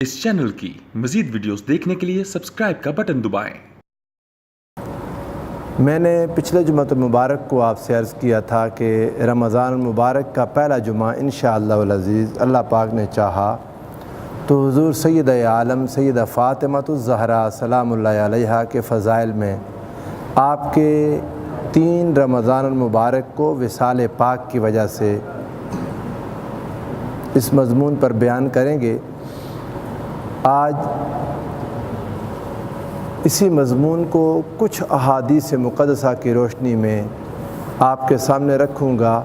اس channel کی مزید videos دیکھنے کے لیے سبسکرائب کا بٹن دبائیں۔ میں نے پچھلے جمعہ المبارک کو آپ سے عرض کیا تھا کہ رمضان المبارک کا پہلا جمعہ انشاءاللہ العزیز اللہ پاک نے چاہا تو حضور سید عالم سیدہ فاطمۃ الزہرا سلام اللہ علیہا کے فضائل میں آپ کے 3 رمضان المبارک کو وصال پاک کی وجہ سے اس مضمون پر بیان کریں گے۔ آج اسی مضمون کو کچھ احادیث مقدسہ کی روشنی میں آپ کے سامنے رکھوں گا،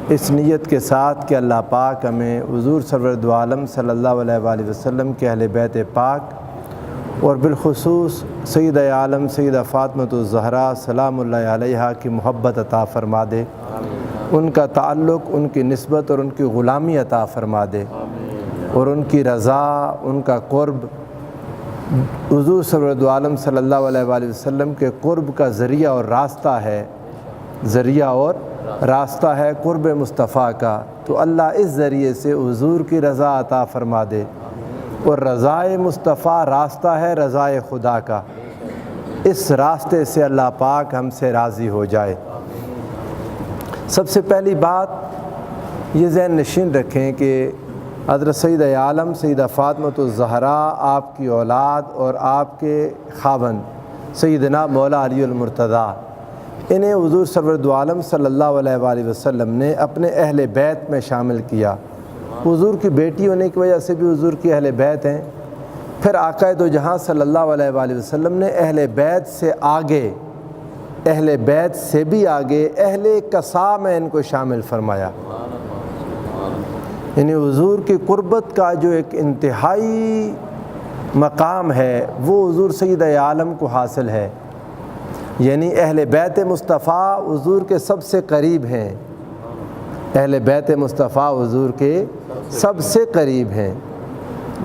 اس نیت کے ساتھ کہ اللہ پاک ہمیں حضور سرور دو عالم صلی اللہ علیہ وآلہ وسلم کے اہل بیت پاک اور بالخصوص سید عالم سیدہ فاطمۃ الزہرا سلام اللہ علیہا کی محبت عطا فرما دے، ان کا تعلق، ان کی نسبت اور ان کی غلامی عطا فرما دے، اور ان کی رضا، ان کا قرب حضور سرور دو عالم صلی اللہ علیہ وآلہ وسلم کے قرب کا ذریعہ اور راستہ ہے قرب مصطفیٰ کا۔ تو اللہ اس ذریعے سے حضور کی رضا عطا فرما دے، اور رضائے مصطفیٰ راستہ ہے رضائے خدا کا، اس راستے سے اللہ پاک ہم سے راضی ہو جائے۔ سب سے پہلی بات یہ ذہن نشین رکھیں کہ حضرت سید عالم سیدہ فاطمۃ الزہرا آپ کی اولاد اور آپ کے خاوند سیدنا مولا علی المرتضیٰ، انہیں حضور سرور دو عالم صلی اللہ علیہ وآلہ وسلم نے اپنے اہل بیت میں شامل کیا۔ حضور کی بیٹی ہونے کی وجہ سے بھی حضور کی اہل بیت ہیں، پھر آقا دو جہاں صلی اللہ علیہ وآلہ وسلم نے اہل بیت سے آگے، اہل بیت سے بھی آگے اہل قصا میں ان کو شامل فرمایا۔ یعنی حضور کی قربت کا جو ایک انتہائی مقام ہے وہ حضور سید عالم کو حاصل ہے، یعنی اہل بیت مصطفیٰ حضور کے سب سے قریب ہیں، اہل بیت مصطفیٰ حضور کے سب سے قریب ہیں۔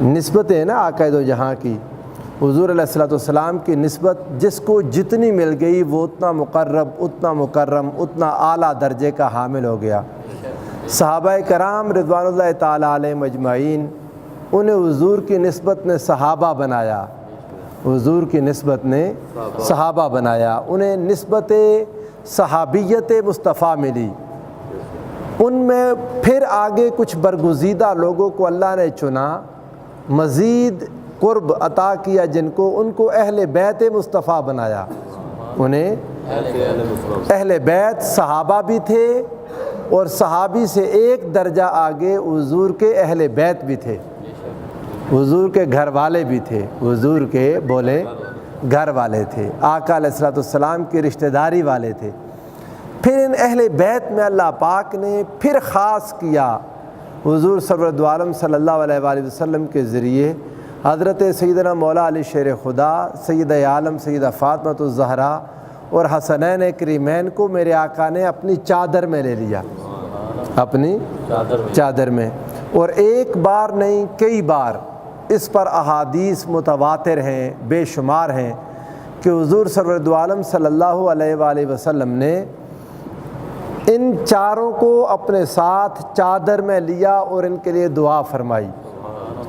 نسبت ہے نا آقا دو جہاں کی، حضور علیہ الصلوۃ والسلام کی نسبت جس کو جتنی مل گئی وہ اتنا مقرب، اتنا مکرم، اتنا اعلیٰ درجے کا حامل ہو گیا۔ صحابہ کرام رضوان اللہ تعالیٰ علیہم اجمعین، انہیں حضور کی نسبت نے صحابہ بنایا، حضور کی نسبت نے صحابہ بنایا، انہیں نسبت صحابیت مصطفیٰ ملی۔ ان میں پھر آگے کچھ برگزیدہ لوگوں کو اللہ نے چنا، مزید قرب عطا کیا جن کو، ان کو اہل بیت مصطفیٰ بنایا۔ انہیں اہل بیت صحابہ بھی تھے، اور صحابی سے ایک درجہ آگے حضور کے اہل بیت بھی تھے، حضور کے گھر والے بھی تھے، حضور کے بولے گھر والے تھے، آقا علیہ الصلوۃ والسلام کی رشتہ داری والے تھے۔ پھر ان اہل بیت میں اللہ پاک نے پھر خاص کیا حضور سرور دو عالم صلی اللہ علیہ وآلہ وسلم کے ذریعے حضرت سیدنا مولا علی شیر خدا سید عالم سیدہ فاطمۃ الزہرا اور حسنین کریمین کو میرے آقا نے اپنی چادر میں لے لیا، اپنی چادر میں، اور ایک بار نہیں کئی بار اس پر احادیث متواتر ہیں، بے شمار ہیں کہ حضور سرور دو عالم صلی اللہ علیہ وآلہ وسلم نے ان چاروں کو اپنے ساتھ چادر میں لیا اور ان کے لیے دعا فرمائی۔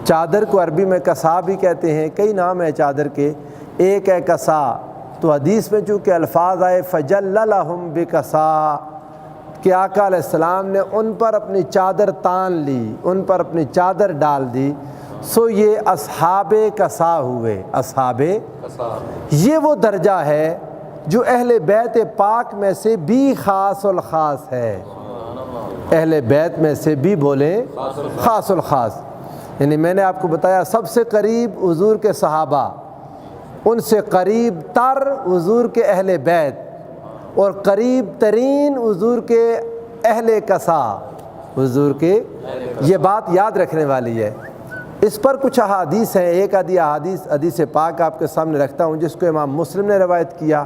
چادر کو عربی میں قصا بھی کہتے ہیں، کئی نام ہیں چادر کے، ایک ہے قصا، تو حدیث میں چونکہ الفاظ آئے فَجَلَّلَهُمْ بِقَصَا کہ آقا علیہ السلام نے ان پر اپنی چادر تان لی، ان پر اپنی چادر ڈال دی، سو یہ اصحاب قصا ہوئے۔ اصحاب یہ وہ درجہ ہے جو اہل بیت پاک میں سے بھی خاص الخاص ہے، اہل بیت میں سے بھی بولیں خاص الخاص۔ یعنی میں نے آپ کو بتایا سب سے قریب حضور کے صحابہ، ان سے قریب تر حضور کے اہل بیت، اور قریب ترین حضور کے اہل قصا، حضور کے، یہ بات یاد رکھنے والی ہے۔ اس پر کچھ احادیث ہیں، ایک حدیث پاک آپ کے سامنے رکھتا ہوں جس کو امام مسلم نے روایت کیا،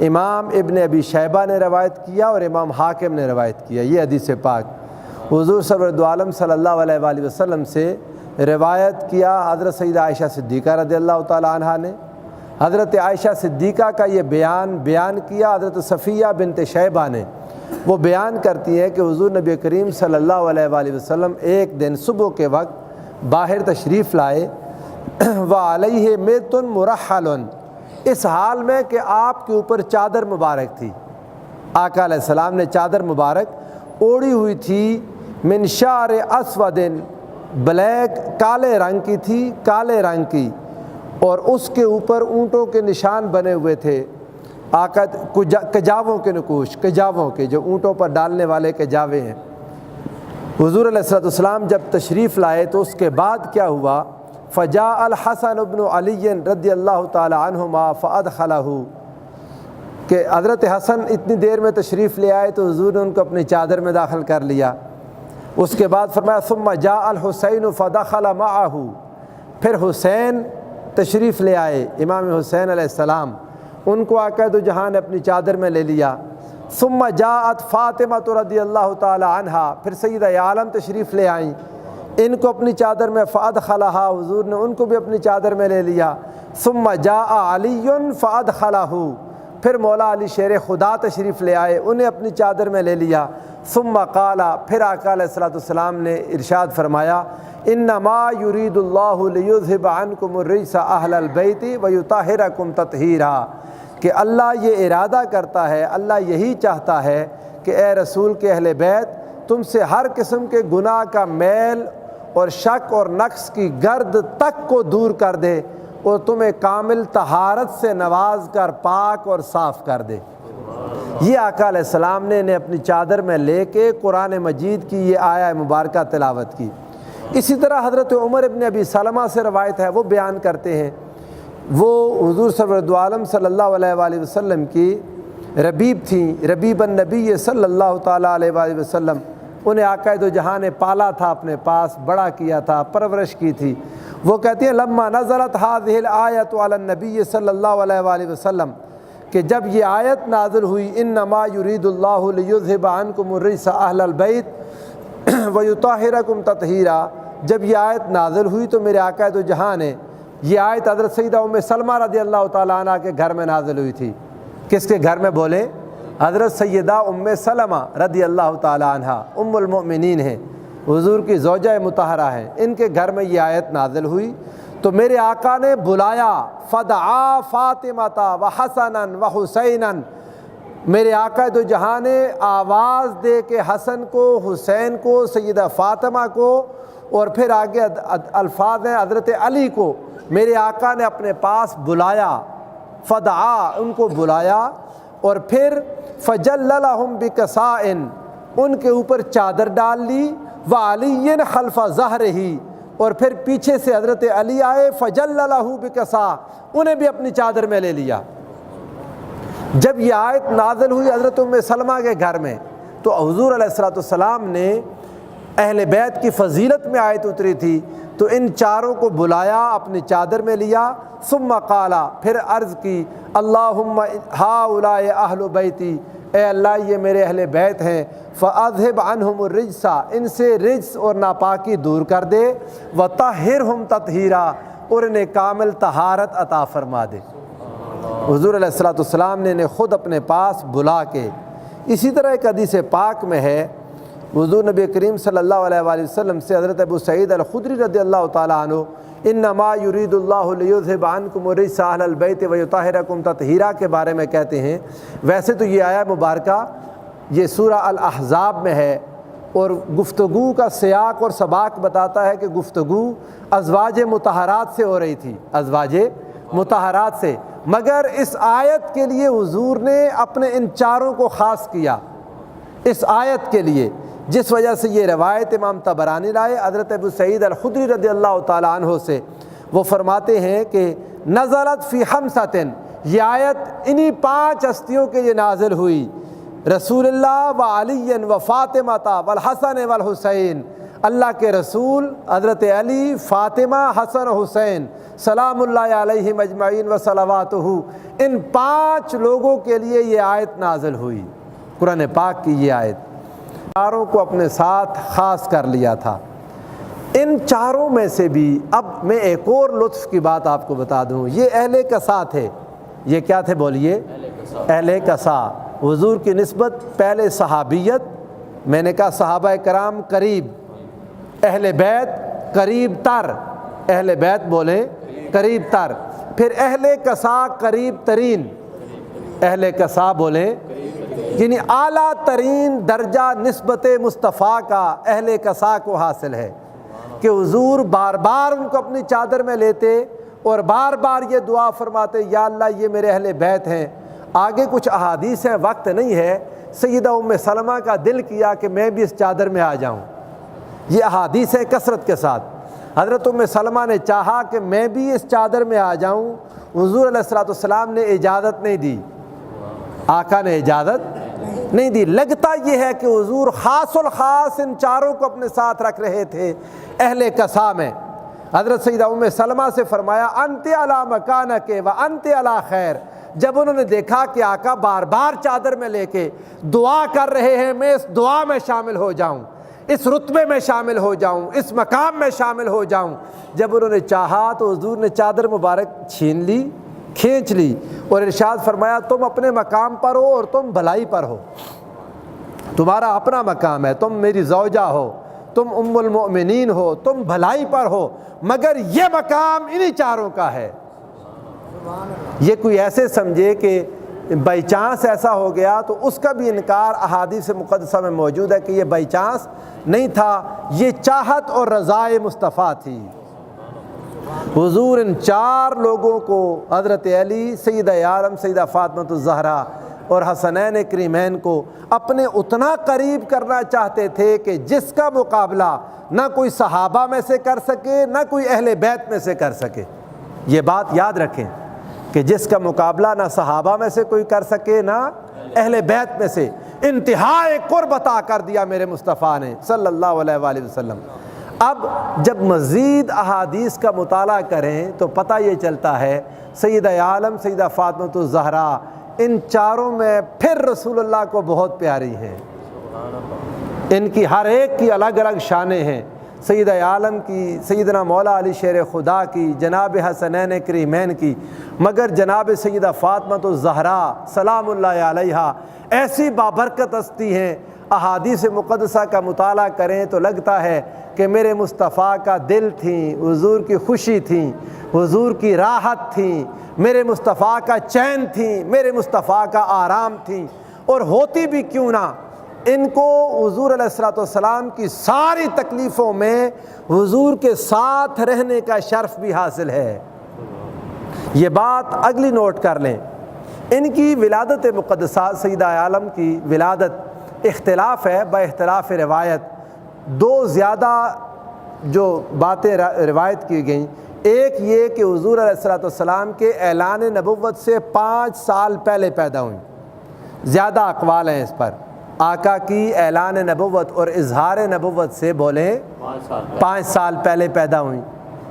امام ابن ابی شیبہ نے روایت کیا، اور امام حاکم نے روایت کیا۔ یہ حدیث پاک حضور سرور دو عالم صلی اللہ علیہ وآلہ وسلم سے روایت کیا حضرت سیدہ عائشہ صدیقہ رضی اللہ تعالیٰ عنہا نے۔ حضرت عائشہ صدیقہ کا یہ بیان کیا حضرت صفیہ بنت شیبہ نے۔ وہ بیان کرتی ہیں کہ حضور نبی کریم صلی اللہ علیہ وآلہ وسلم ایک دن صبح کے وقت باہر تشریف لائے وعلیہ میت مرحل، اس حال میں کہ آپ کے اوپر چادر مبارک تھی، آقا علیہ السلام نے چادر مبارک اوڑھی ہوئی تھی، من شعر اسود، بلیک کالے رنگ کی تھی، کالے رنگ کی، اور اس کے اوپر اونٹوں کے نشان بنے ہوئے تھے، آقا کجاووں کے نقوش، کجاووں کے جو اونٹوں پر ڈالنے والے کجاوے ہیں۔ حضور علیہ السلام جب تشریف لائے تو اس کے بعد کیا ہوا، فجاء الحسن بن علی رضی اللہ تعالی عنہما فادخلہ، کہ حضرت حسن اتنی دیر میں تشریف لے آئے تو حضور نے ان کو اپنی چادر میں داخل کر لیا۔ اس کے بعد فرمایا ثم جاء الحسین فدخل معہ، پھر حسین تشریف لے آئے، امام حسین علیہ السلام، ان کو آقا دو جہاں نے اپنی چادر میں لے لیا۔ ثم جاءت فاطمہ رضی اللہ تعالی عنہا، پھر سیدہ عالم تشریف لے آئیں، ان کو اپنی چادر میں، فادخلہا، حضور نے ان کو بھی اپنی چادر میں لے لیا۔ ثم جاء علی فادخلہ، پھر مولا علی شیر خدا تشریف لے آئے، انہیں اپنی چادر میں لے لیا۔ ثم قال، پھر آقا علیہ السلام نے ارشاد فرمایا، انما یرید اللہ لیذھب عنکم الرجس اہل البیت ویطہرکم تطہیرا، کہ اللہ یہ ارادہ کرتا ہے، اللہ یہی چاہتا ہے کہ اے رسول کے اہل بیت تم سے ہر قسم کے گناہ کا میل اور شک اور نقص کی گرد تک کو دور کر دے، اور تمہیں کامل طہارت سے نواز کر پاک اور صاف کر دے۔ یہ آقا علیہ السلام نے انہیں اپنی چادر میں لے کے قرآن مجید کی یہ آیہ مبارکہ تلاوت کی۔ اسی طرح حضرت عمر ابن ابی سلمہ سے روایت ہے، وہ بیان کرتے ہیں، وہ حضور سرور دو عالم صلی اللہ علیہ وآلہ وسلم کی ربیب تھیں، ربیب النبی صلی اللہ تعالیٰ علیہ وآلہ وسلم، انہیں آقا دو جہاں نے پالا تھا، اپنے پاس بڑا کیا تھا، پرورش کی تھی۔ وہ کہتی ہیں لما نزلت هذه الآیۃ علی النبی صلی اللہ علیہ وآلہ وسلم، کہ جب یہ آیت نازل ہوئی، انما یرید اللہ لیذھب عنکم الرجس اہل البیت ویطہرکم تطہیرا، جب یہ آیت نازل ہوئی تو میرے آقا دو جہاں نے، یہ آیت حضرت سیدہ ام سلمہ رضی اللہ تعالیٰ عنہ کے گھر میں نازل ہوئی تھی۔ کس کے گھر میں بولے؟ حضرت سیدہ ام سلمہ رضی اللہ تعالیٰ عنہ، ام المؤمنین ہیں، حضور کی زوجہ مطہرہ ہیں، ان کے گھر میں یہ آیت نازل ہوئی تو میرے آقا نے بلایا، فدعا فاطمۃ و حسنا و حسینا، میرے آقا دو جہاں نے آواز دے کے حسن کو، حسین کو، سیدہ فاطمہ کو، اور پھر آگے الفاظ ہیں حضرت علی کو، میرے آقا نے اپنے پاس بلایا، فدعا، ان کو بلایا، اور پھر فجللہم بکساء، ان کے اوپر چادر ڈال لی، وعلی خلف ظہرہ، اور پھر پیچھے سے حضرت علی آئے، فجللہ بکساء، انہیں بھی اپنی چادر میں لے لیا۔ جب یہ آیت نازل ہوئی حضرت ام سلمہ کے گھر میں تو حضور علیہ السلام نے، اہل بیت کی فضیلت میں آیت اتری تھی تو ان چاروں کو بلایا، اپنی چادر میں لیا، ثم قال، پھر عرض کی، اللہم ہؤلاء اہل بیتی، اے اللہ یہ میرے اہل بیت ہیں، فاذھب عنہم الرجس، ان سے رجس اور ناپاکی دور کر دے، وطہرہم تطہیرا، اور انہیں کامل طہارت عطا فرما دے۔ حضور علیہ السلام نے انہیں خود اپنے پاس بلا کے، اسی طرح ایک حدیث پاک میں ہے، حضور نبی کریم صلی اللہ علیہ وآلہ وسلم سے حضرت ابو سعید الخدری رضی اللہ تعالیٰ عنہ، انما یرید اللہ لیذھب عنکم الرجس اہل البیت ویطہرکم تطہیرا کے بارے میں کہتے ہیں۔ ویسے تو یہ آیہ مبارکہ یہ سورہ الاحزاب میں ہے، اور گفتگو کا سیاق اور سباق بتاتا ہے کہ گفتگو ازواج مطہرات سے ہو رہی تھی، ازواج مطہرات سے، مگر اس آیت کے لیے حضور نے اپنے ان چاروں کو خاص کیا، اس آیت کے لیے، جس وجہ سے یہ روایت امام طبرانی لائے حضرت ابو سعید الخدری رضی اللہ تعالیٰ عنہ سے، وہ فرماتے ہیں کہ نزلت فی خمسۃ، یہ آیت انہی 5 ہستیوں کے لیے نازل ہوئی، رسول اللہ و علی و فاطمہ والحسن والحسین، اللہ کے رسول حضرت علی، فاطمہ، حسن و حسین سلام اللہ علیہم اجمعین و صلواتہ، ان 5 لوگوں کے لیے یہ آیت نازل ہوئی، قرآن پاک کی یہ آیت، چاروں کو اپنے ساتھ خاص کر لیا تھا۔ ان چاروں میں سے بھی اب میں ایک اور لطف کی بات آپ کو بتا دوں، یہ اہل کسا تھے، یہ کیا تھے بولیے؟ اہل کسا، حضور کی نسبت پہلے صحابیت، میں نے کہا صحابہ کرام قریب، اہل بیت قریب تر، اہل بیت بولیں قریب تر، پھر اہل کسا قریب ترین، اہل کسا بولیں یعنی اعلیٰ ترین درجہ نسبت مصطفیٰ کا اہل کسا کو حاصل ہے کہ حضور بار بار ان کو اپنی چادر میں لیتے اور بار بار یہ دعا فرماتے یا اللہ یہ میرے اہل بیت ہیں۔ آگے کچھ احادیث ہیں، وقت نہیں ہے، سیدہ ام سلمہ کا دل کیا کہ میں بھی اس چادر میں آ جاؤں، یہ احادیث ہے کثرت کے ساتھ۔ حضرت ام سلمہ نے چاہا کہ میں بھی اس چادر میں آ جاؤں، حضور علیہ الصلوۃ والسلام نے اجازت نہیں دی، آقا نے اجازت نہیں دی۔ لگتا یہ ہے کہ حضور خاص الخاص ان چاروں کو اپنے ساتھ رکھ رہے تھے اہل کسا میں۔ حضرت سیدہ ام سلمہ سے فرمایا انت علی مکانک و انت علی خیر۔ جب انہوں نے دیکھا کہ آقا بار بار چادر میں لے کے دعا کر رہے ہیں، میں اس دعا میں شامل ہو جاؤں، اس رتبے میں شامل ہو جاؤں، اس مقام میں شامل ہو جاؤں، جب انہوں نے چاہا تو حضور نے چادر مبارک چھین لی، کھینچ لی اور ارشاد فرمایا تم اپنے مقام پر ہو اور تم بھلائی پر ہو، تمہارا اپنا مقام ہے، تم میری زوجہ ہو، تم ام المؤمنین ہو، تم بھلائی پر ہو، مگر یہ مقام انہی چاروں کا ہے۔ یہ کوئی ایسے سمجھے کہ بائی چانس ایسا ہو گیا تو اس کا بھی انکار احادیث مقدسہ میں موجود ہے کہ یہ بائی چانس نہیں تھا، یہ چاہت اور رضائے مصطفیٰ تھی۔ حضور ان چار لوگوں کو، حضرت علی، سیدہ عالم سیدہ فاطمہ الزہرا اور حسنین کریمین کو اپنے اتنا قریب کرنا چاہتے تھے کہ جس کا مقابلہ نہ کوئی صحابہ میں سے کر سکے نہ کوئی اہل بیت میں سے کر سکے۔ یہ بات یاد رکھیں کہ جس کا مقابلہ نہ صحابہ میں سے کوئی کر سکے نہ اہل بیت میں سے، انتہائی قرب عطا کر دیا میرے مصطفیٰ نے صلی اللہ علیہ وآلہ وسلم۔ اب جب مزید احادیث کا مطالعہ کریں تو پتہ یہ چلتا ہے سیدہ عالم سیدہ فاطمہ الزہرا ان چاروں میں پھر رسول اللہ کو بہت پیاری ہیں، ان کی ہر ایک کی الگ الگ شانیں ہیں، سیدہ عالم کی، سیدنا مولا علی شیر خدا کی، جناب حسنین کریمین کی، مگر جناب سیدہ فاطمہ الزہرا سلام اللہ علیہا ایسی بابرکت ہستی ہیں، احادیث مقدسہ کا مطالعہ کریں تو لگتا ہے کہ میرے مصطفیٰ کا دل تھیں، حضور کی خوشی تھیں، حضور کی راحت تھیں، میرے مصطفیٰ کا چین تھیں، میرے مصطفیٰ کا آرام تھیں، اور ہوتی بھی کیوں نہ ان کو حضور علیہ الصلوۃ والسلام کی ساری تکلیفوں میں حضور کے ساتھ رہنے کا شرف بھی حاصل ہے۔ یہ بات اگلی نوٹ کر لیں، ان کی ولادت مقدسہ سیدہ عالم کی ولادت اختلاف ہے، با اختلاف روایت دو زیادہ جو باتیں روایت کی گئیں، ایک یہ کہ حضور علیہ الصلوۃ والسلام کے اعلان نبوت سے 5 سال پہلے پیدا ہوئیں، زیادہ اقوال ہیں اس پر، آقا کی اعلان نبوت اور اظہار نبوت سے بولیں 5 سال پہلے پیدا ہوئیں،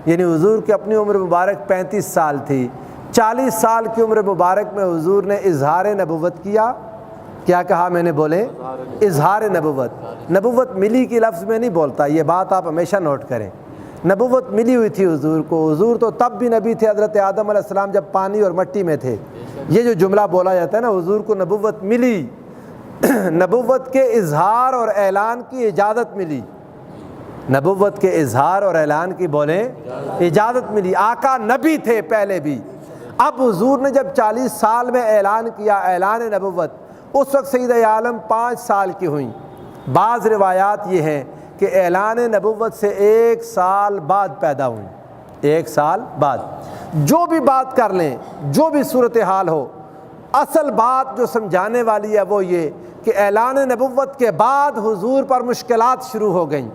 یعنی حضور کی اپنی عمر مبارک 35 سال تھی، 40 سال کی عمر مبارک میں حضور نے اظہار نبوت کیا۔ کیا کہا میں نے؟ بولیں اظہار نبوت۔ نبوت ملی کی لفظ میں نہیں بولتا، یہ بات آپ ہمیشہ نوٹ کریں، نبوت ملی ہوئی تھی حضور کو، حضور تو تب بھی نبی تھے، حضرت آدم علیہ السلام جب پانی اور مٹی میں تھے، یہ جو جملہ بولا جاتا ہے نا حضور کو نبوت ملی، نبوت کے اظہار اور اعلان کی اجازت ملی، نبوت کے اظہار اور اعلان کی بولیں اجازت ملی، آقا نبی تھے پہلے بھی۔ اب حضور نے جب 40 سال میں اعلان کیا اعلان نبوت، اس وقت سیدہ عالم 5 سال کی ہوئیں۔ بعض روایات یہ ہیں کہ اعلان نبوت سے 1 سال بعد پیدا ہوئیں، 1 سال بعد۔ جو بھی بات کر لیں، جو بھی صورتحال ہو، اصل بات جو سمجھانے والی ہے وہ یہ کہ اعلان نبوت کے بعد حضور پر مشکلات شروع ہو گئیں،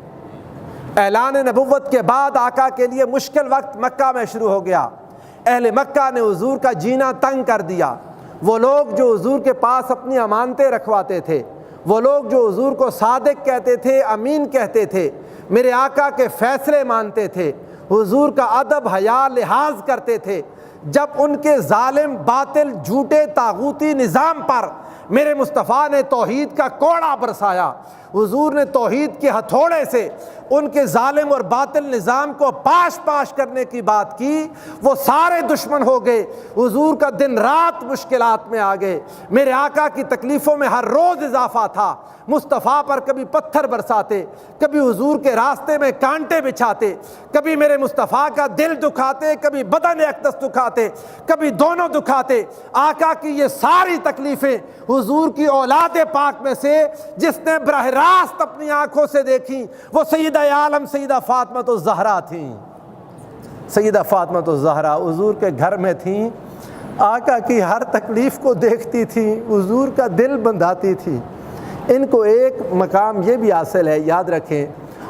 اعلان نبوت کے بعد آقا کے لیے مشکل وقت مکہ میں شروع ہو گیا، اہل مکہ نے حضور کا جینا تنگ کر دیا، وہ لوگ جو حضور کے پاس اپنی امانتیں رکھواتے تھے، وہ لوگ جو حضور کو صادق کہتے تھے، امین کہتے تھے، میرے آقا کے فیصلے مانتے تھے، حضور کا ادب حیا لحاظ کرتے تھے، جب ان کے ظالم باطل جھوٹے طاغوتی نظام پر میرے مصطفیٰ نے توحید کا کوڑا برسایا، حضور نے توحید کے ہتھوڑے سے ان کے ظالم اور باطل نظام کو پاش پاش کرنے کی بات کی، وہ سارے دشمن ہو گئے۔ حضور کا دن رات مشکلات میں آ گئے۔ میرے آقا کی تکلیفوں میں ہر روز اضافہ تھا۔ مصطفیٰ پر کبھی پتھر برساتے، کبھی حضور کے راستے میں کانٹے بچھاتے، کبھی میرے مصطفیٰ کا دل دکھاتے، کبھی بدن اقدس دکھاتے، کبھی دونوں دکھاتے۔ آقا کی یہ ساری تکلیفیں حضور کی اولاد پاک میں سے جس نے براہ راست اپنی آنکھوں سے دیکھی وہ سیدہ عالم سیدہ فاطمہ الزہرا تھیں۔ سیدہ فاطمہ الزہرا حضور کے گھر میں تھیں، آقا کی ہر تکلیف کو دیکھتی تھیں، حضور کا دل بندھاتی تھی۔ ان کو ایک مقام یہ بھی حاصل ہے، یاد رکھیں،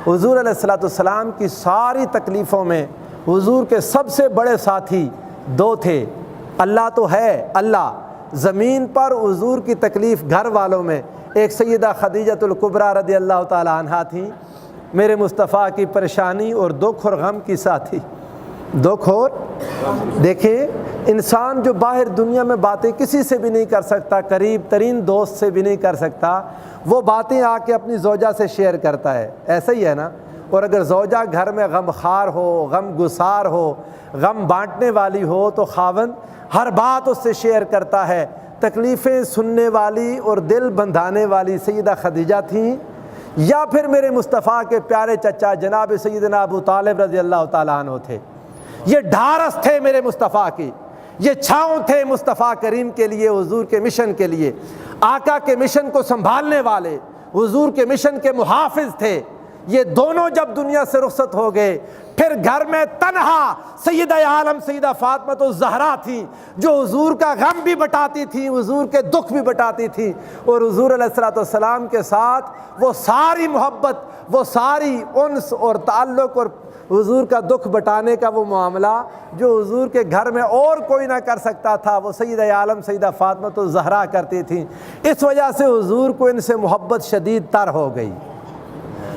حضور علیہ السلام کی ساری تکلیفوں میں حضور کے سب سے بڑے ساتھی دو تھے۔ اللہ تو ہے اللہ، زمین پر حضور کی تکلیف گھر والوں میں ایک سیدہ خدیجۃ الکبریٰ رضی اللہ تعالی عنہا تھیں، میرے مصطفیٰ کی پریشانی اور دکھ اور غم کی ساتھی۔ دکھ اور دیکھیں، انسان جو باہر دنیا میں باتیں کسی سے بھی نہیں کر سکتا، قریب ترین دوست سے بھی نہیں کر سکتا، وہ باتیں آ کے اپنی زوجہ سے شیئر کرتا ہے، ایسا ہی ہے نا۔ اور اگر زوجہ گھر میں غم خار ہو، غم گسار ہو، غم بانٹنے والی ہو تو خاوند ہر بات اس سے شیئر کرتا ہے۔ تکلیفیں سننے والی اور دل بندھانے والی سیدہ خدیجہ تھیں، یا پھر میرے مصطفیٰ کے پیارے چچا جناب سیدنا ابو طالب رضی اللہ تعالیٰ عنہ تھے۔ یہ ڈھارس تھے میرے مصطفیٰ کی، یہ چھاؤں تھے مصطفیٰ کریم کے لیے، حضور کے مشن کے لیے، آقا کے مشن کو سنبھالنے والے، حضور کے مشن کے محافظ تھے۔ یہ دونوں جب دنیا سے رخصت ہو گئے، پھر گھر میں تنہا سیدہ عالم سیدہ فاطمہ الزہرا تھیں، جو حضور کا غم بھی بٹاتی تھیں، حضور کے دکھ بھی بٹاتی تھیں، اور حضور علیہ السلام کے ساتھ وہ ساری محبت، وہ ساری انس اور تعلق اور حضور کا دکھ بٹانے کا وہ معاملہ جو حضور کے گھر میں اور کوئی نہ کر سکتا تھا، وہ سیدہ عالم سیدہ فاطمہ الزہرا کرتی تھیں۔ اس وجہ سے حضور کو ان سے محبت شدید تر ہو گئی،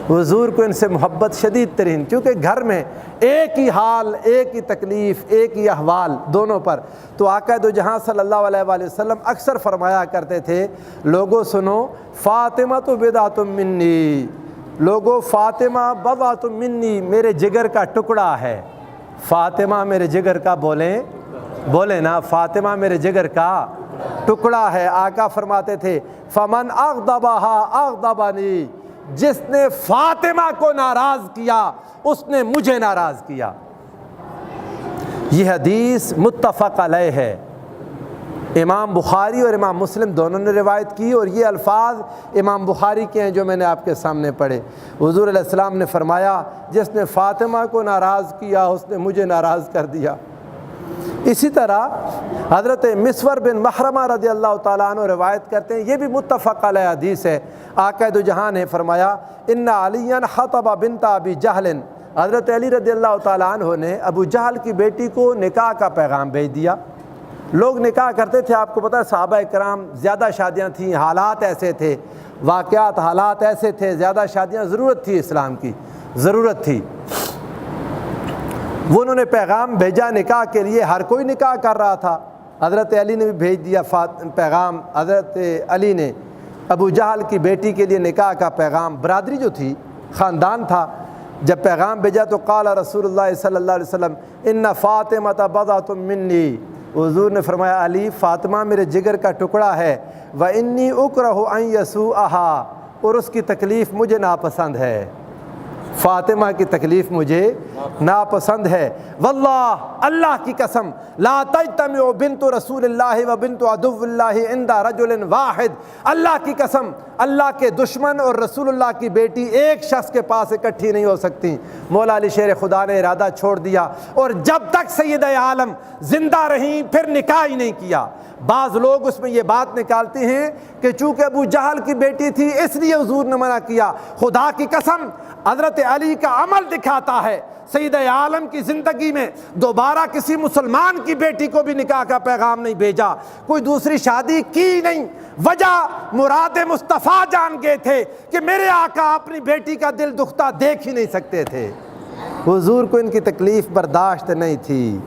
حضور کو ان سے محبت شدید ترین، کیونکہ گھر میں ایک ہی حال، ایک ہی تکلیف، ایک ہی احوال دونوں پر۔ تو آقا دو جہاں صلی اللہ علیہ وآلہ وسلم اکثر فرمایا کرتے تھے، لوگوں سنو، فاطمہ تو بضعۃ منی، لوگوں فاطمہ بضعۃ منی، میرے جگر کا ٹکڑا ہے۔ فاطمہ میرے جگر کا، بولیں نا، فاطمہ میرے جگر کا ٹکڑا ہے۔ آقا فرماتے تھے، فمن اغضبها اغضبنی، جس نے فاطمہ کو ناراض کیا اس نے مجھے ناراض کیا۔ یہ حدیث متفق علیہ ہے، امام بخاری اور امام مسلم دونوں نے روایت کی، اور یہ الفاظ امام بخاری کے ہیں جو میں نے آپ کے سامنے پڑھے۔ حضور علیہ السلام نے فرمایا، جس نے فاطمہ کو ناراض کیا اس نے مجھے ناراض کر دیا۔ اسی طرح حضرت مسور بن مخرمہ رضی اللہ تعالیٰ عنہ روایت کرتے ہیں، یہ بھی متفق علیہ حدیث ہے۔ آقا دو جہاں نے فرمایا، ان علی خطب بنت ابی جہل، حضرت علی رضی اللہ تعالیٰ عنہ نے ابو جہل کی بیٹی کو نکاح کا پیغام بھیج دیا۔ لوگ نکاح کرتے تھے، آپ کو پتہ ہے صحابہ کرام زیادہ شادیاں تھیں، حالات ایسے تھے، واقعات حالات ایسے تھے، زیادہ شادیاں، ضرورت تھی، اسلام کی ضرورت تھی۔ وہ انہوں نے پیغام بھیجا نکاح کے لیے، ہر کوئی نکاح کر رہا تھا، حضرت علی نے بھی بھیج دیا پیغام۔ حضرت علی نے ابو جہل کی بیٹی کے لیے نکاح کا پیغام، برادری جو تھی، خاندان تھا، جب پیغام بھیجا تو قال رسول اللہ صلی اللہ علیہ وسلم ان فاطمہ بضعۃ منی، حضور نے فرمایا، علی فاطمہ میرے جگر کا ٹکڑا ہے، وانی اکرہ ان یسوءھا، اور اس کی تکلیف مجھے ناپسند ہے، فاطمہ کی تکلیف مجھے ناپسند ہے۔ واللہ، اللہ کی قسم، لا تجتمع بنت رسول اللہ و بنت عدو اللہ عند رجل واحد، اللہ کی قسم، اللہ کے دشمن اور رسول اللہ کی بیٹی ایک شخص کے پاس اکٹھی نہیں ہو سکتی۔ مولا علی شیر خدا نے ارادہ چھوڑ دیا، اور جب تک سیدہ عالم زندہ رہیں پھر نکاح ہی نہیں کیا۔ بعض لوگ اس میں یہ بات نکالتے ہیں کہ چونکہ ابو جہل کی بیٹی تھی اس لیے حضور نے منع کیا۔ خدا کی قسم، حضرت علی کا عمل دکھاتا ہے، سیدہ عالم کی زندگی میں دوبارہ کسی مسلمان کی بیٹی کو بھی نکاح کا پیغام نہیں بھیجا، کوئی دوسری شادی کی نہیں۔ وجہ مراد مصطفیٰ جان گئے تھے کہ میرے آقا اپنی بیٹی کا دل دکھتا دیکھ ہی نہیں سکتے تھے، حضور کو ان کی تکلیف برداشت نہیں تھی،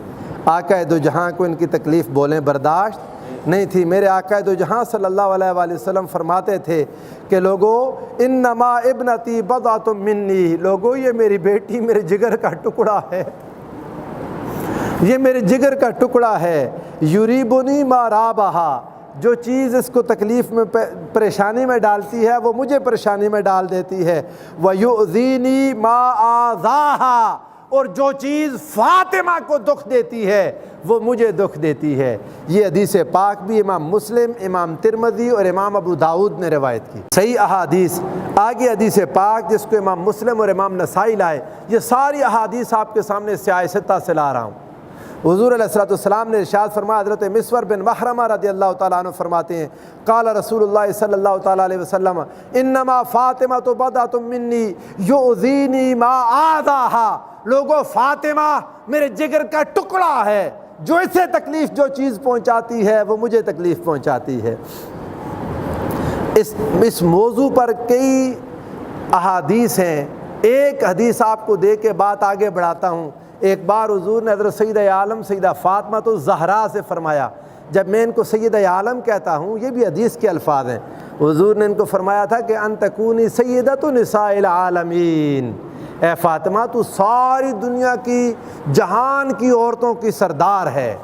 آقا دو جہاں کو ان کی تکلیف بولیں برداشت نہیں تھی۔ میرے آقا دو جہاں صلی اللہ علیہ وآلہ وسلم فرماتے تھے کہ لوگو انما ابنتی بضعۃ منی، لوگو یہ میری بیٹی میرے جگر کا ٹکڑا ہے، یہ میرے جگر کا ٹکڑا ہے، یریبنی ما رابہا، جو چیز اس کو تکلیف میں پریشانی میں ڈالتی ہے وہ مجھے پریشانی میں ڈال دیتی ہے، وَيُؤْذِينِي مَا آذَاهَا، اور جو چیز فاطمہ کو دکھ دیتی ہے وہ مجھے دکھ دیتی ہے۔ یہ حدیث پاک بھی امام مسلم، امام ترمذی اور امام ابو داؤد نے روایت کی۔ صحیح احادیث آگے حدیث پاک جس کو امام مسلم اور امام نسائی لائے، یہ ساری احادیث آپ کے سامنے سیاہ ستہ سے لا رہا ہوں۔ حضور علیہ السلام نے ارشاد فرمایا، حضرت مسور بن مخرمہ رضی اللہ تعالیٰ عنہ فرماتے ہیں، قال رسول اللہ صلی اللہ تعالیٰ علیہ وسلم انما فاطمۃ بضعۃ منی یؤذینی ما آذاہا، لوگو فاطمہ میرے جگر کا ٹکڑا ہے، جو اسے تکلیف جو چیز پہنچاتی ہے وہ مجھے تکلیف پہنچاتی ہے۔ اس موضوع پر کئی احادیث ہیں، ایک حدیث آپ کو دے کے بات آگے بڑھاتا ہوں۔ ایک بار حضور نے حضرت سیدہ عالم سیدہ فاطمہ الزہرا سے فرمایا، جب میں ان کو سیدہ عالم کہتا ہوں یہ بھی حدیث کے الفاظ ہیں، حضور نے ان کو فرمایا تھا کہ ان تکونی سیدۃ نساء العالمین، اے فاطمہ تو ساری دنیا کی جہان کی عورتوں کی سردار ہے۔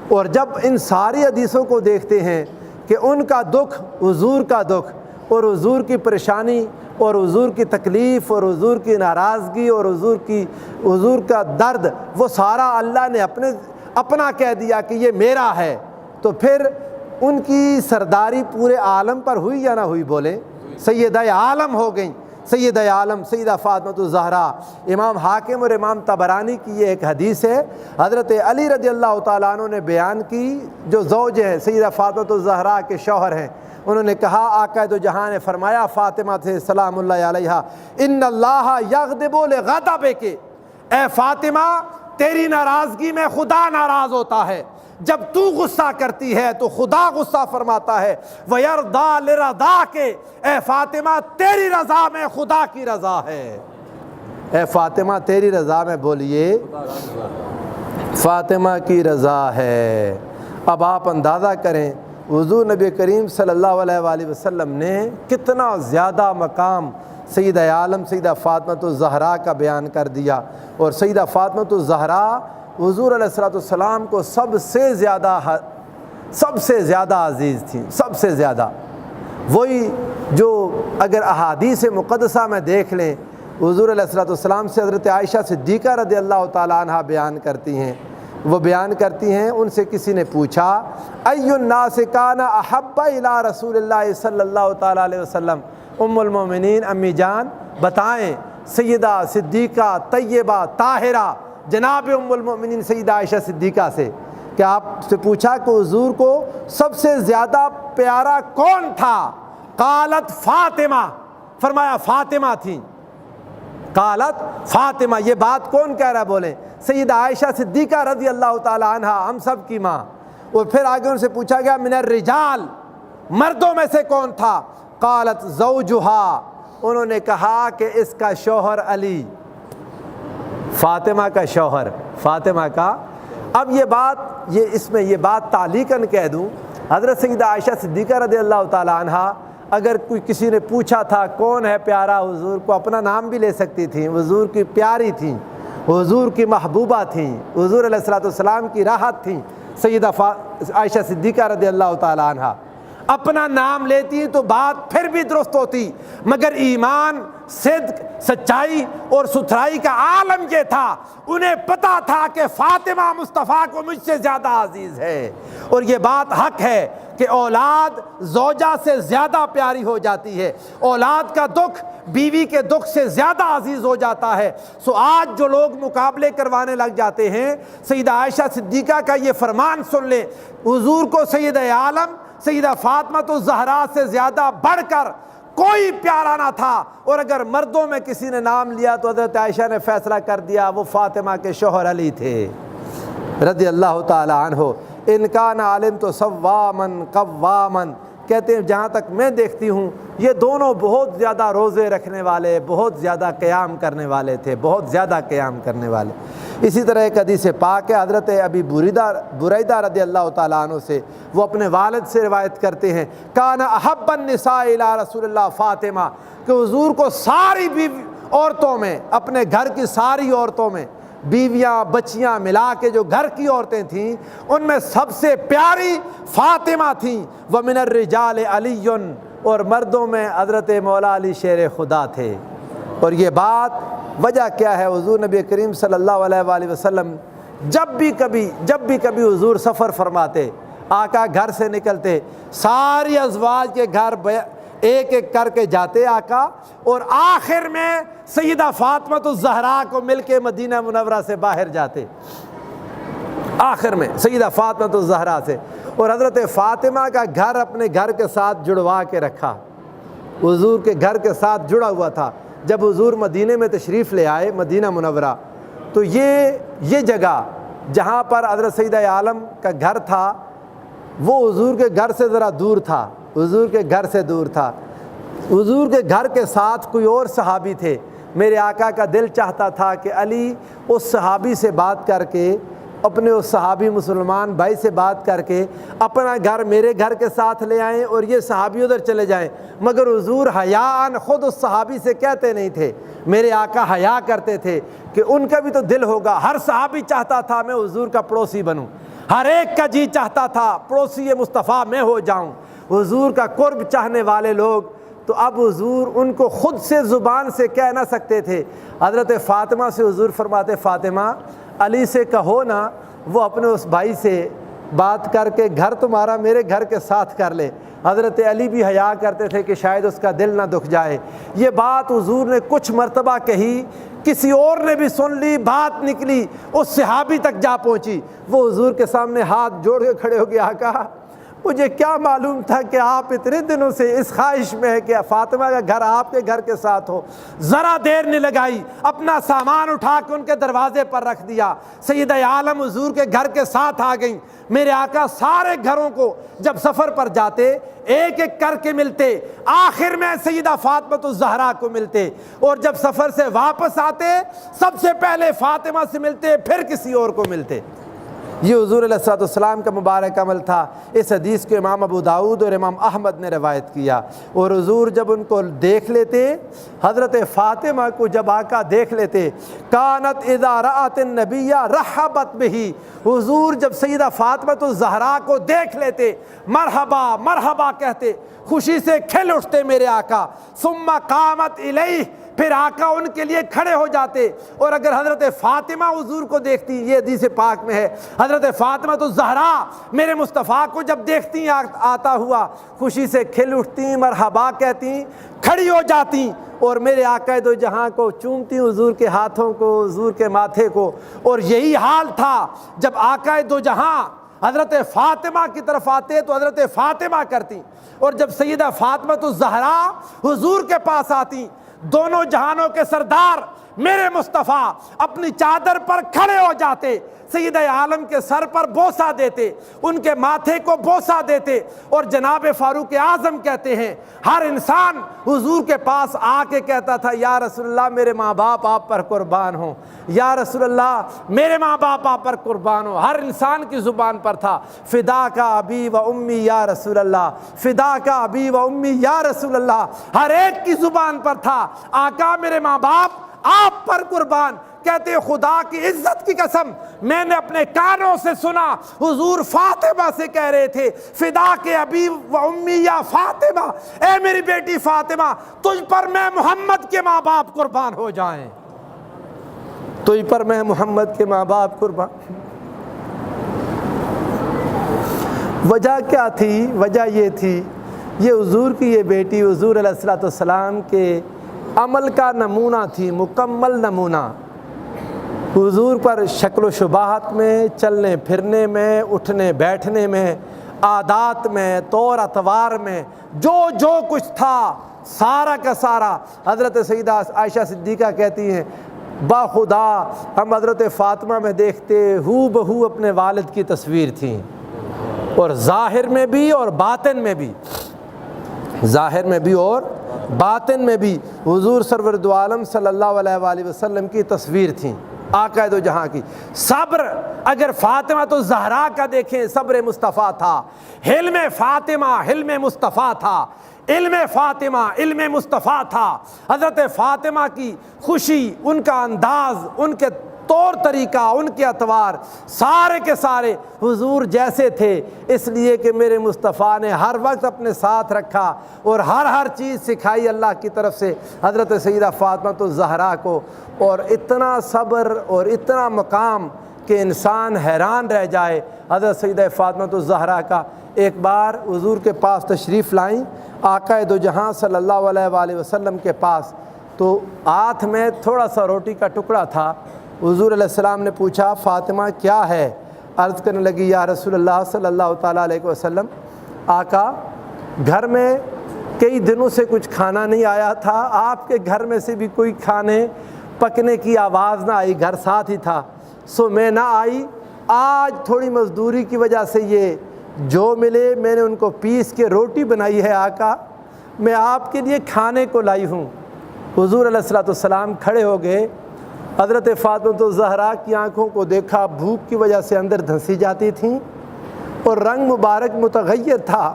اور جب ان ساری حدیثوں کو دیکھتے ہیں کہ ان کا دکھ حضور کا دکھ اور حضور کی پریشانی اور حضور کی تکلیف اور حضور کی ناراضگی اور حضور کا درد وہ سارا اللہ نے اپنا کہہ دیا کہ یہ میرا ہے، تو پھر ان کی سرداری پورے عالم پر ہوئی یا نہ ہوئی؟ بولیں، سیدہ عالم ہو گئیں، سیدہ عالم سیدہ فاطمہ الزہرا۔ امام حاکم اور امام طبرانی کی یہ ایک حدیث ہے، حضرت علی رضی اللہ تعالیٰ عنہ نے بیان کی، جو زوج ہیں سیدہ فاطمہ الزہرا کے شوہر ہیں، انہوں نے کہا آقا دو جہاں نے فرمایا فاطمہ سے سلام اللہ علیہا، ان اللہ یغضب لغضبک، اے فاطمہ تیری ناراضگی میں خدا ناراض ہوتا ہے، جب تو غصہ کرتی ہے تو خدا غصہ فرماتا ہے، وَيَرْضَى لِرَضَاكِ، اے فاطمہ تیری رضا میں خدا کی رضا ہے۔ اے فاطمہ تیری رضا میں بولیے فاطمہ کی رضا ہے۔ اب آپ اندازہ کریں حضور نبی کریم صلی اللہ علیہ وآلہ وسلم نے کتنا زیادہ مقام سیدہ عالم سیدہ فاطمہ الزہرا کا بیان کر دیا، اور سیدہ فاطمہ الزہرا حضور علیہ السلام کو سب سے زیادہ عزیز تھیں، سب سے زیادہ۔ وہی جو اگر احادیث مقدسہ میں دیکھ لیں، حضور علیہ السلام سے حضرت عائشہ صدیقہ رضی اللہ تعالیٰ عنہ بیان کرتی ہیں، وہ بیان کرتی ہیں ان سے کسی نے پوچھا ای الناس کان احب الی رسول اللہ صلی اللہ تعالیٰ علیہ وسلم، ام المومنین امی جان بتائیں سیدہ صدیقہ طیبہ طاہرہ جناب ام المومنین سیدہ عائشہ صدیقہ سے کہ آپ سے پوچھا کہ حضور کو سب سے زیادہ پیارا کون تھا؟ قالت فاطمہ، فرمایا فاطمہ تھیں۔ قالت فاطمہ، یہ بات کون کہہ رہا ہے؟ بولیں سیدہ عائشہ صدیقہ رضی اللہ تعالی عنہ، ہم سب کی ماں۔ اور پھر آگے ان سے پوچھا گیا من الرجال، مردوں میں سے کون تھا؟ قالت زوجہا، انہوں نے کہا کہ اس کا شوہر علی، فاطمہ کا شوہر، فاطمہ کا۔ اب یہ بات اس میں یہ بات تعلیقاً کہہ دوں، حضرت سیدہ عائشہ صدیقہ رضی اللہ تعالی عنہ اگر کوئی کسی نے پوچھا تھا کون ہے پیارا حضور کو، اپنا نام بھی لے سکتی تھیں، حضور کی پیاری تھیں، حضور کی محبوبہ تھیں، حضور علیہ السلام کی راحت تھیں سیدہ عائشہ صدیقہ رضی اللہ تعالی عنہ۔ اپنا نام لیتی تو بات پھر بھی درست ہوتی، مگر ایمان، صدق، سچائی اور ستھرائی کا عالم یہ تھا، انہیں پتہ تھا کہ فاطمہ مصطفیٰ کو مجھ سے زیادہ عزیز ہے۔ اور یہ بات حق ہے کہ اولاد زوجہ سے زیادہ پیاری ہو جاتی ہے، اولاد کا دکھ بیوی کے دکھ سے زیادہ عزیز ہو جاتا ہے۔ سو آج جو لوگ مقابلے کروانے لگ جاتے ہیں، سیدہ عائشہ صدیقہ کا یہ فرمان سن لیں، حضور کو سیدہ عالم سیدہ فاطمہ الزہرا سے زیادہ بڑھ کر کوئی پیارا نہ تھا۔ اور اگر مردوں میں کسی نے نام لیا تو حضرت عائشہ نے فیصلہ کر دیا وہ فاطمہ کے شوہر علی تھے رضی اللہ تعالی عنہ۔ ان کان عالم تو صوامن قوامن، کہتے ہیں جہاں تک میں دیکھتی ہوں یہ دونوں بہت زیادہ روزے رکھنے والے، بہت زیادہ قیام کرنے والے تھے، بہت زیادہ قیام کرنے والے۔ اسی طرح ایک حدیث پاک ہے حضرت ابی بریدہ رضی اللہ تعالیٰ عنہ سے، وہ اپنے والد سے روایت کرتے ہیں، کان احب النساء الی رسول اللہ فاطمہ، کہ حضور کو ساری عورتوں میں، اپنے گھر کی ساری عورتوں میں، بیویاں بچیاں ملا کے جو گھر کی عورتیں تھیں ان میں سب سے پیاری فاطمہ تھیں، ومن الرجال علی، اور مردوں میں حضرت مولا علی شیر خدا تھے۔ اور یہ بات وجہ کیا ہے؟ حضور نبی کریم صلی اللہ علیہ وآلہ وسلم جب بھی کبھی حضور سفر فرماتے، آقا گھر سے نکلتے، ساری ازواج کے گھر ایک ایک کر کے جاتے آقا، اور آخر میں سیدہ فاطمہ الزہرا کو مل کے مدینہ منورہ سے باہر جاتے، آخر میں سیدہ فاطمہ الزہرا سے۔ اور حضرت فاطمہ کا گھر اپنے گھر کے ساتھ جڑوا کے رکھا، حضور کے گھر کے ساتھ جڑا ہوا تھا۔ جب حضور مدینہ میں تشریف لے آئے، مدینہ منورہ، تو یہ جگہ جہاں پر حضرت سیدہ عالم کا گھر تھا وہ حضور کے گھر سے ذرا دور تھا، حضور کے گھر سے دور تھا۔ حضور کے گھر کے ساتھ کوئی اور صحابی تھے، میرے آقا کا دل چاہتا تھا کہ علی اس صحابی سے بات کر کے، اپنے اس صحابی مسلمان بھائی سے بات کر کے اپنا گھر میرے گھر کے ساتھ لے آئیں اور یہ صحابی ادھر چلے جائیں، مگر حضور حیاءً خود اس صحابی سے کہتے نہیں تھے۔ میرے آقا حیا کرتے تھے کہ ان کا بھی تو دل ہوگا، ہر صحابی چاہتا تھا میں حضور کا پڑوسی بنوں، ہر ایک کا جی چاہتا تھا پڑوسی مصطفیٰ میں ہو جاؤں، حضور کا قرب چاہنے والے لوگ۔ تو اب حضور ان کو خود سے زبان سے کہہ نہ سکتے تھے، حضرت فاطمہ سے حضور فرماتے، فاطمہ علی سے کہو نا وہ اپنے اس بھائی سے بات کر کے گھر تمہارا میرے گھر کے ساتھ کر لے۔ حضرت علی بھی حیا کرتے تھے کہ شاید اس کا دل نہ دکھ جائے۔ یہ بات حضور نے کچھ مرتبہ کہی، کسی اور نے بھی سن لی، بات نکلی اس صحابی تک جا پہنچی، وہ حضور کے سامنے ہاتھ جوڑ کے کھڑے ہو گیا، آقا مجھے کیا معلوم تھا کہ آپ اتنے دنوں سے اس خواہش میں ہے کہ فاطمہ کا گھر آپ کے گھر کے ساتھ ہو۔ ذرا دیر نہیں لگائی، اپنا سامان اٹھا کے ان کے دروازے پر رکھ دیا، سیدہ عالم حضور کے گھر کے ساتھ آ گئیں۔ میرے آقا سارے گھروں کو جب سفر پر جاتے ایک ایک کر کے ملتے، آخر میں سیدہ فاطمہ الزہرا کو ملتے، اور جب سفر سے واپس آتے سب سے پہلے فاطمہ سے ملتے، پھر کسی اور کو ملتے۔ یہ حضور علیہ الصلوۃ والسلام کا مبارک عمل تھا۔ اس حدیث کو امام ابو داؤد اور امام احمد نے روایت کیا۔ اور حضور جب ان کو دیکھ لیتے، حضرت فاطمہ کو جب آقا دیکھ لیتے، کانت اذا رأت النبی رحبت بہ، حضور جب سیدہ فاطمہ الزہرا کو دیکھ لیتے مرحبا مرحبا کہتے، خوشی سے کھل اٹھتے میرے آقا۔ ثم قامت الیہ، پھر آقا ان کے لیے کھڑے ہو جاتے۔ اور اگر حضرت فاطمہ حضور کو دیکھتی، یہ حدیث پاک میں ہے، حضرت فاطمہ الزہرا میرے مصطفیٰ کو جب دیکھتی آتا ہوا، خوشی سے کھل اٹھتی، مرحبا کہتی، کھڑی ہو جاتی، اور میرے آقا دو جہاں کو چومتی، حضور کے ہاتھوں کو، حضور کے ماتھے کو۔ اور یہی حال تھا جب آقا دو جہاں حضرت فاطمہ کی طرف آتے تو حضرت فاطمہ کرتی، اور جب سیدہ فاطمہ الزہرا حضور کے پاس آتی، دونوں جہانوں کے سردار میرے مصطفیٰ اپنی چادر پر کھڑے ہو جاتے، سیدہ عالم کے سر پر بوسہ دیتے، ان کے ماتھے کو بوسہ دیتے، اور جناب فاروق اعظم کہتے ہیں ہر انسان حضور کے پاس آ کے کہتا تھا، یا رسول اللہ میرے ماں باپ آپ پر قربان ہوں، یا رسول اللہ میرے ماں باپ آپ پر قربان ہوں۔ ہر انسان کی زبان پر تھا، فدا کا ابی و امی یا رسول اللہ، فدا کا ابی و امی یا رسول اللہ، ہر ایک کی زبان پر تھا، آقا میرے ماں باپ آپ پر قربان۔ کہتے خدا کی عزت کی قسم میں نے اپنے کانوں سے سنا حضور فاطمہ سے کہہ رہے تھے، فدا کے ابی و امی یا فاطمہ، اے میری بیٹی فاطمہ تجھ پر میں محمد کے ماں باپ قربان ہو جائیں، تجھ پر میں محمد کے ماں باپ قربان۔ وجہ کیا تھی؟ وجہ یہ تھی، یہ حضور کی یہ بیٹی حضور علیہ الصلوۃ والسلام کے عمل کا نمونہ تھی، مکمل نمونہ۔ حضور پر شکل و شباہت میں، چلنے پھرنے میں، اٹھنے بیٹھنے میں، عادات میں، طور اطوار میں، جو کچھ تھا سارا کا سارا، حضرت سیدہ عائشہ صدیقہ کہتی ہیں با خدا ہم حضرت فاطمہ میں دیکھتے ہو بہو اپنے والد کی تصویر تھیں، اور ظاہر میں بھی اور باطن میں بھی، ظاہر میں بھی اور باطن میں بھی حضور سرور دو عالم صلی اللہ علیہ وآلہ وسلم کی تصویر تھیں۔ آقا دو جہاں کی صبر اگر فاطمہ تو زہرا کا دیکھیں صبر مصطفیٰ تھا، حلم فاطمہ حلم مصطفیٰ تھا، علم فاطمہ علم مصطفیٰ تھا۔ حضرت فاطمہ کی خوشی، ان کا انداز، ان کے طور طریقہ، ان کے اطوار سارے کے سارے حضور جیسے تھے، اس لیے کہ میرے مصطفیٰ نے ہر وقت اپنے ساتھ رکھا اور ہر چیز سکھائی اللہ کی طرف سے حضرت سیدہ فاطمہ تو زہرا کو، اور اتنا صبر اور اتنا مقام کہ انسان حیران رہ جائے۔ حضرت سیدہ فاطمہ تو زہرا کا ایک بار حضور کے پاس تشریف لائیں، آقا دو جہاں صلی اللہ علیہ وآلہ وسلم کے پاس، تو ہاتھ میں تھوڑا سا روٹی کا ٹکڑا تھا۔ حضور علیہ السلام نے پوچھا فاطمہ کیا ہے؟ عرض کرنے لگی یا رسول اللہ صلی اللہ تعالیٰ علیہ وسلم، آقا گھر میں کئی دنوں سے کچھ کھانا نہیں آیا تھا، آپ کے گھر میں سے بھی کوئی کھانے پکنے کی آواز نہ آئی، گھر ساتھ ہی تھا، سو میں نہ آئی۔ آج تھوڑی مزدوری کی وجہ سے یہ جو ملے میں نے ان کو پیس کے روٹی بنائی ہے آقا، میں آپ کے لیے کھانے کو لائی ہوں۔ حضور علیہ السلام کھڑے ہو گئے، حضرت فاطمہ تو زہرا کی آنکھوں کو دیکھا، بھوک کی وجہ سے اندر دھنسی جاتی تھیں اور رنگ مبارک متغیر تھا۔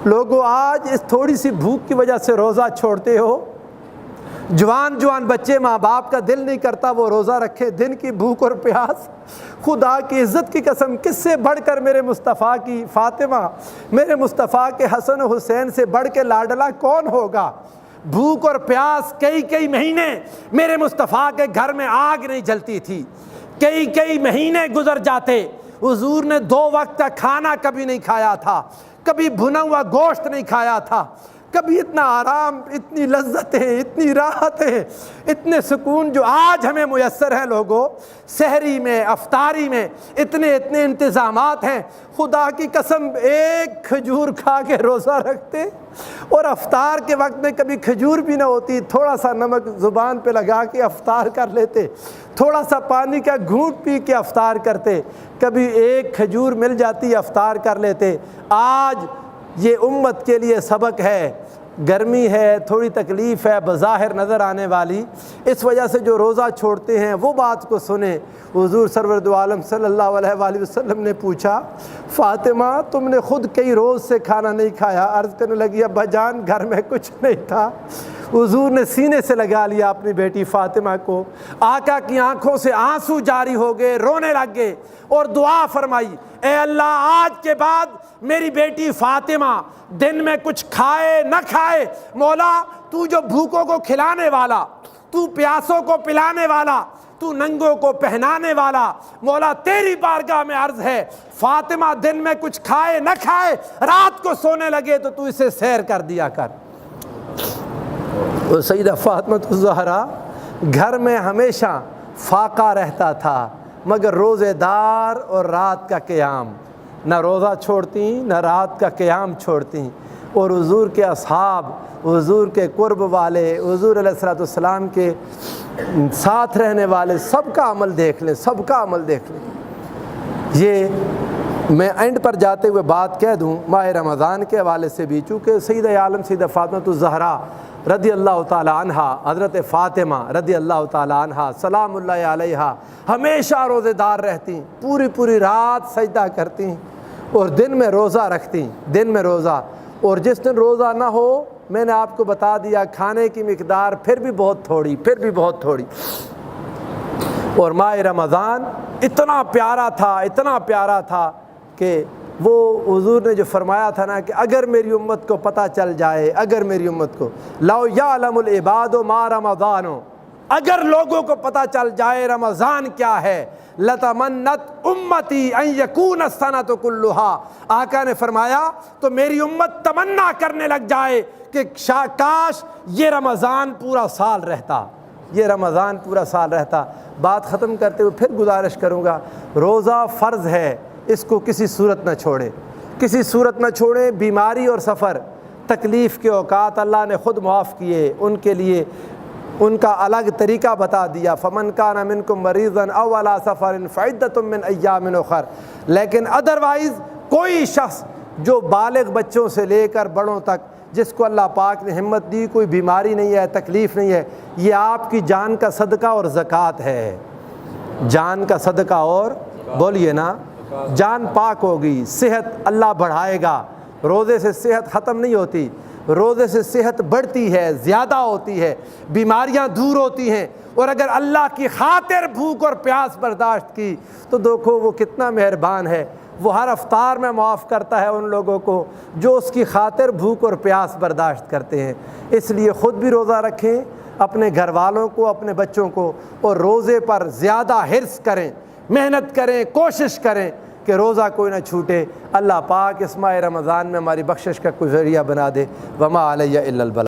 لوگوں آج اس تھوڑی سی بھوک کی وجہ سے روزہ چھوڑتے ہو، جوان بچے ماں باپ کا دل نہیں کرتا وہ روزہ رکھے، دن کی بھوک اور پیاس۔ خدا کی عزت کی قسم کس سے بڑھ کر میرے مصطفیٰ کی فاطمہ، میرے مصطفیٰ کے حسن و حسین سے بڑھ کے لاڈلا کون ہوگا؟ بھوک اور پیاس کئی مہینے میرے مصطفیٰ کے گھر میں آگ نہیں جلتی تھی، کئی مہینے گزر جاتے، حضور نے 2 وقت کا کھانا کبھی نہیں کھایا تھا، کبھی بھنا ہوا گوشت نہیں کھایا تھا، کبھی اتنا آرام، اتنی لذتیں، اتنی راحتیں، اتنے سکون جو آج ہمیں میسر ہیں لوگوں، سحری میں افطاری میں اتنے انتظامات ہیں۔ خدا کی قسم ایک کھجور کھا کے روزہ رکھتے اور افطار کے وقت میں کبھی کھجور بھی نہ ہوتی، تھوڑا سا نمک زبان پہ لگا کے افطار کر لیتے، تھوڑا سا پانی کا گھونٹ پی کے افطار کرتے، کبھی ایک کھجور مل جاتی افطار کر لیتے۔ آج یہ امت کے لیے سبق ہے، گرمی ہے، تھوڑی تکلیف ہے بظاہر نظر آنے والی، اس وجہ سے جو روزہ چھوڑتے ہیں وہ بات کو سنیں۔ حضور سرور دو عالم صلی اللہ علیہ وآلہ وسلم نے پوچھا فاطمہ تم نے خود کئی روز سے کھانا نہیں کھایا؟ عرض کرنے لگی ابا جان گھر میں کچھ نہیں تھا۔ حضور نے سینے سے لگا لیا اپنی بیٹی فاطمہ کو، آقا کی آنکھوں سے آنسو جاری ہو گئے، رونے لگ گئے اور دعا فرمائی اے اللہ آج کے بعد میری بیٹی فاطمہ دن میں کچھ کھائے نہ کھائے، مولا تو جو بھوکوں کو کھلانے والا، تو پیاسوں کو پلانے والا، تو ننگوں کو پہنانے والا، مولا تیری بارگاہ میں عرض ہے فاطمہ دن میں کچھ کھائے نہ کھائے، رات کو سونے لگے تو اسے سیر کر دیا کر۔ اور سیدہ فاطمہ الزہرا گھر میں ہمیشہ فاقہ رہتا تھا مگر روزے دار اور رات کا قیام، نہ روزہ چھوڑتی نہ رات کا قیام چھوڑتی۔ اور حضور کے اصحاب، حضور کے قرب والے، حضور علیہ السلام کے ساتھ رہنے والے سب کا عمل دیکھ لیں، سب کا عمل دیکھ لیں۔ یہ میں اینڈ پر جاتے ہوئے بات کہہ دوں ماہ رمضان کے حوالے سے بھی، چونکہ سیدہ عالم سیدہ فاطمہ الزہرا رضی اللہ تعالی عنہ، حضرت فاطمہ رضی اللہ تعالی عنہ سلام اللہ علیہا ہمیشہ روزے دار رہتی، پوری رات سجدہ کرتی اور دن میں روزہ رکھتی، دن میں روزہ، اور جس دن روزہ نہ ہو میں نے آپ کو بتا دیا کھانے کی مقدار پھر بھی بہت تھوڑی۔ اور ماہ رمضان اتنا پیارا تھا کہ وہ حضور نے جو فرمایا تھا نا کہ اگر میری امت کو پتہ چل جائے، اگر میری امت کو لو یعلم العباد ما رمضان، اگر لوگوں کو پتہ چل جائے رمضان کیا ہے، لتمنت امتی ان یکون السنۃ کلھا، آقا نے فرمایا تو میری امت تمنا کرنے لگ جائے کہ کاش یہ رمضان پورا سال رہتا، یہ رمضان پورا سال رہتا۔ بات ختم کرتے ہوئے پھر گزارش کروں گا، روزہ فرض ہے، اس کو کسی صورت نہ چھوڑیں، بیماری اور سفر، تکلیف کے اوقات اللہ نے خود معاف کیے، ان کے لیے ان کا الگ طریقہ بتا دیا، فمن کان منکم مریضا او علی سفر فعدۃ من ایام اخر، لیکن ادروائز کوئی شخص جو بالغ بچوں سے لے کر بڑوں تک جس کو اللہ پاک نے ہمت دی، کوئی بیماری نہیں ہے، تکلیف نہیں ہے، یہ آپ کی جان کا صدقہ اور زکوٰۃ ہے، جان کا صدقہ اور بولیے نا جان پاک ہوگی، صحت اللہ بڑھائے گا۔ روزے سے صحت ختم نہیں ہوتی، روزے سے صحت بڑھتی ہے، زیادہ ہوتی ہے، بیماریاں دور ہوتی ہیں۔ اور اگر اللہ کی خاطر بھوک اور پیاس برداشت کی تو دیکھو وہ کتنا مہربان ہے، وہ ہر افطار میں معاف کرتا ہے ان لوگوں کو جو اس کی خاطر بھوک اور پیاس برداشت کرتے ہیں۔ اس لیے خود بھی روزہ رکھیں، اپنے گھر والوں کو، اپنے بچوں کو، اور روزے پر زیادہ حرص کریں، محنت کریں، کوشش کریں کہ روزہ کوئی نہ چھوٹے۔ اللہ پاک اس ماہ رمضان میں ہماری بخشش کا کوئی ذریعہ بنا دے۔ وما علیہ الا البلاغ۔